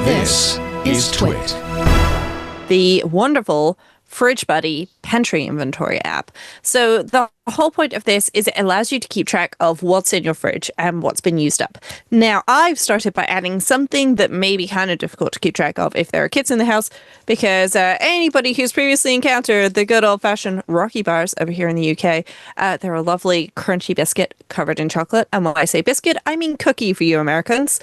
This is TWiT. The wonderful FridgeBuddy Pantry inventory app. So the whole point of this is it allows you to keep track of what's in your fridge and what's been used up. Now, I've started by adding something that may be kind of difficult to keep track of if there are kids in the house, because anybody who's previously encountered the good old-fashioned Rocky bars over here in the UK, they're a lovely crunchy biscuit covered in chocolate. And when I say biscuit, I mean cookie for you Americans,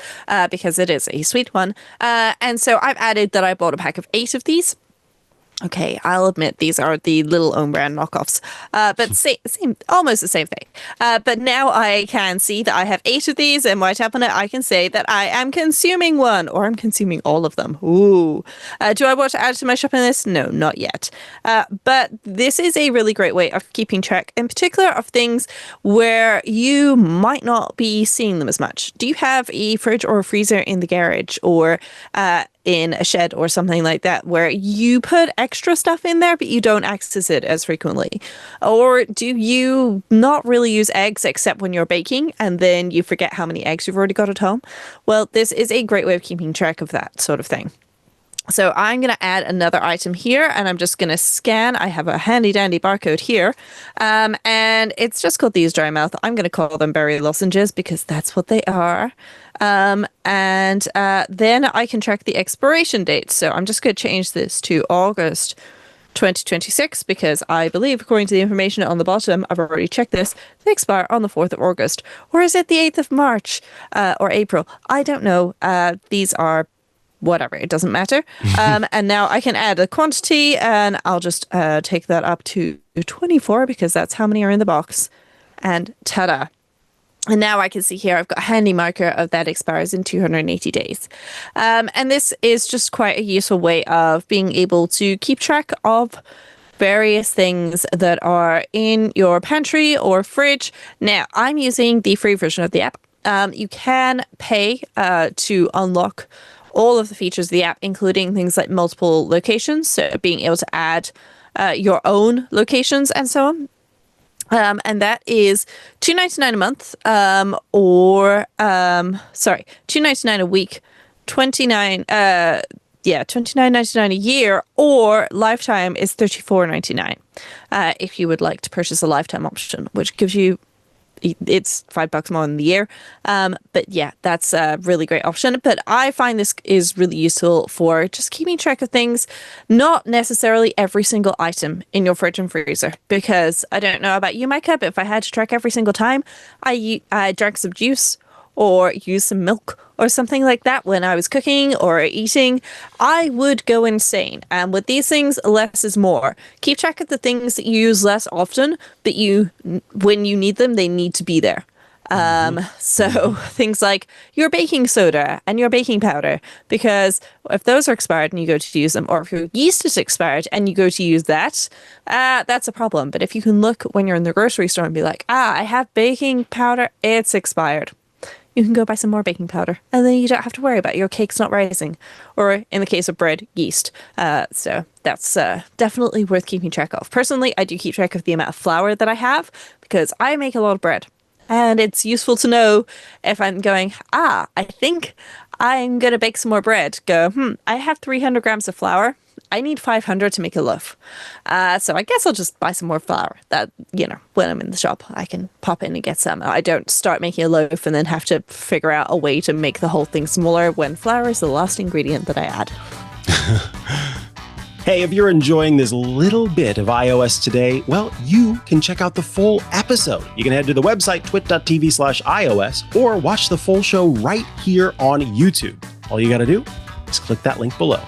because it is a sweet one. And so I've added that I bought a pack of 8 of these. Okay, I'll admit these are the little own brand knockoffs, but same, almost the same thing. But now I can see that I have 8 of these, and when I tap on it, I can say that I am consuming one, or I'm consuming all of them. Ooh. Do I want to add to my shopping list? No, not yet. But this is a really great way of keeping track, in particular, of things where you might not be seeing them as much. Do you have a fridge or a freezer in the garage, or in a shed or something like that, where you put extra stuff in there but you don't access it as frequently? Or do you not really use eggs except when you're baking and then you forget how many eggs you've already got at home? Well, this is a great way of keeping track of that sort of thing. So I'm going to add another item here, and I'm just going to scan. I have a handy dandy barcode here, and it's just called these dry mouth. I'm going to call them berry lozenges because that's what they are. And then I can track the expiration date. So I'm just going to change this to August 2026 because I believe, according to the information on the bottom, I've already checked this, they expire on the 4th of August. Or is it the 8th of March or April? I don't know. These are whatever, it doesn't matter. And now I can add a quantity, and I'll just take that up to 24 because that's how many are in the box. And ta-da. And now I can see here I've got a handy marker of that expires in 280 days. And this is just quite a useful way of being able to keep track of various things that are in your pantry or fridge. Now, I'm using the free version of the app. You can pay to unlock all of the features of the app, including things like multiple locations, so being able to add your own locations and so on. And that is $2.99 a month, or $2.99 a week, $29.99 a year, or lifetime is $34.99 if you would like to purchase a lifetime option, which gives you, it's $5 more in the year. But yeah, that's a really great option. But I find this is really useful for just keeping track of things, not necessarily every single item in your fridge and freezer, because I don't know about you, Micah, but if I had to track every single time I drank some juice or used some milk or something like that when I was cooking or eating, I would go insane. And with these things, less is more. Keep track of the things that you use less often, but when you need them, they need to be there. So things like your baking soda and your baking powder, because if those are expired and you go to use them, or if your yeast is expired and you go to use that, that's a problem. But if you can look when you're in the grocery store and be like, I have baking powder, it's expired, you can go buy some more baking powder, and then you don't have to worry about your cake's not rising, or in the case of bread, yeast. So that's definitely worth keeping track of. Personally, I do keep track of the amount of flour that I have because I make a lot of bread, and it's useful to know if I'm going, I think I'm going to bake some more bread. I have 300 grams of flour. I need 500 to make a loaf. So I guess I'll just buy some more flour. That, when I'm in the shop, I can pop in and get some. I don't start making a loaf and then have to figure out a way to make the whole thing smaller when flour is the last ingredient that I add. Hey, if you're enjoying this little bit of iOS today, well, you can check out the full episode. You can head to the website, twit.tv/iOS, or watch the full show right here on YouTube. All you got to do is click that link below.